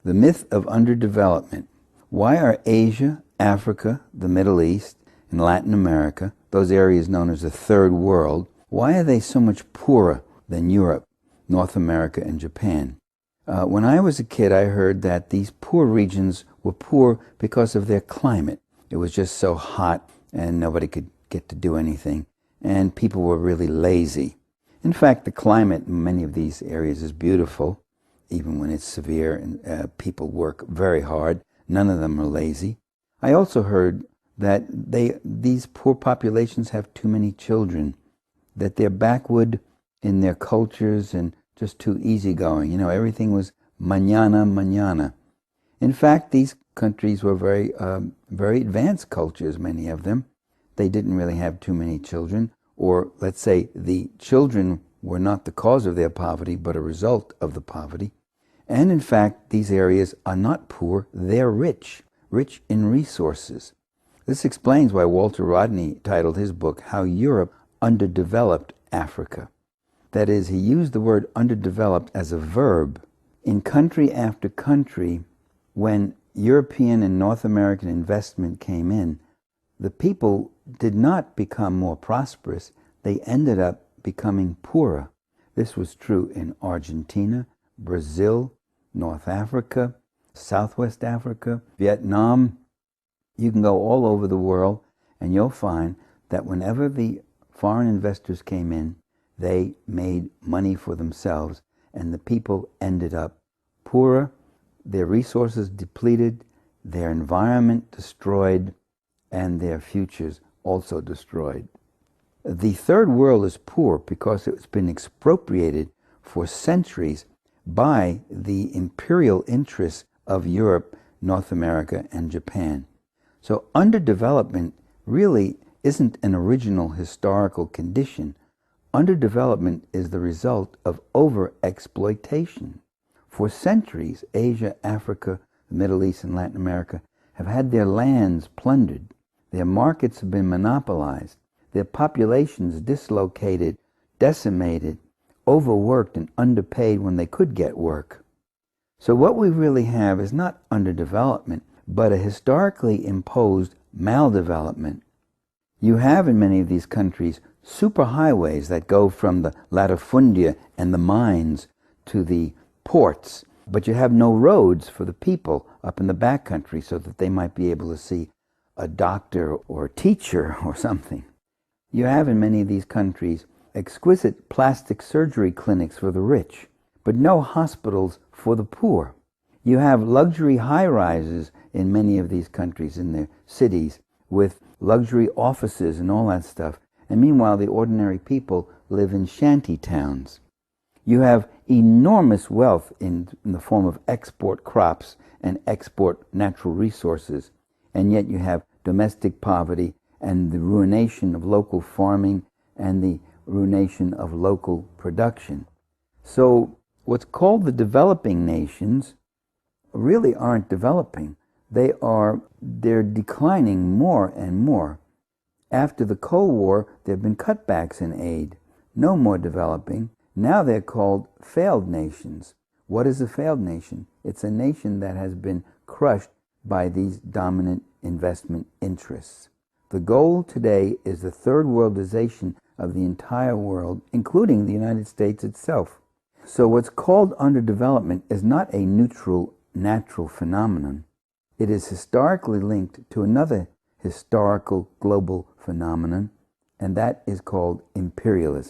The myth of underdevelopment. Why are Asia, Africa, the Middle East, and Latin America, those areas known as the Third World, why are they so much poorer than Europe, North America, and Japan? When I was a kid, I heard that these poor regions were poor because of their climate. It was just so hot and nobody could get to do anything, and people were really lazy. In fact, the climate in many of these areas is beautiful, even when it's severe, and people work very hard. None of them are lazy. I also heard that these poor populations have too many children, that they're backward in their cultures and just too easygoing. You know, everything was mañana, mañana. In fact, these countries were very advanced cultures, many of them. They didn't really have too many children, or let's say the children were not the cause of their poverty, but a result of the poverty. And in fact, these areas are not poor, they're rich in resources. This explains why Walter Rodney titled his book, How Europe Underdeveloped Africa. That is, he used the word underdeveloped as a verb. In country after country, when European and North American investment came in, the people did not become more prosperous, they ended up becoming poorer. This was true in Argentina, Brazil, North Africa, Southwest Africa, Vietnam. You can go all over the world and you'll find that whenever the foreign investors came in, they made money for themselves and the people ended up poorer, their resources depleted, their environment destroyed, and their futures also destroyed. The Third World is poor because it's been expropriated for centuries by the imperial interests of Europe, North America, and Japan. So underdevelopment really isn't an original historical condition. Underdevelopment is the result of overexploitation. For centuries, Asia, Africa, the Middle East, and Latin America have had their lands plundered. Their markets have been monopolized. Their populations dislocated, decimated, overworked, and underpaid when they could get work. So what we really have is not underdevelopment, but a historically imposed maldevelopment. You have in many of these countries superhighways that go from the latifundia and the mines to the ports, but you have no roads for the people up in the backcountry so that they might be able to see a doctor or a teacher or something. You have in many of these countries exquisite plastic surgery clinics for the rich, but no hospitals for the poor. You have luxury high-rises in many of these countries, in their cities, with luxury offices and all that stuff. And meanwhile, the ordinary people live in shanty towns. You have enormous wealth in the form of export crops and export natural resources, and yet you have domestic poverty and the ruination of local farming and the ruination of local production. So what's called the developing nations really aren't developing. They're declining more and more. After the Cold War, there have been cutbacks in aid. No more developing. Now they're called failed nations. What is a failed nation? It's a nation that has been crushed by these dominant investment interests. The goal today is the third worldization of the entire world, including the United States itself. So what's called underdevelopment is not a neutral, natural phenomenon. It is historically linked to another historical global phenomenon, and that is called imperialism.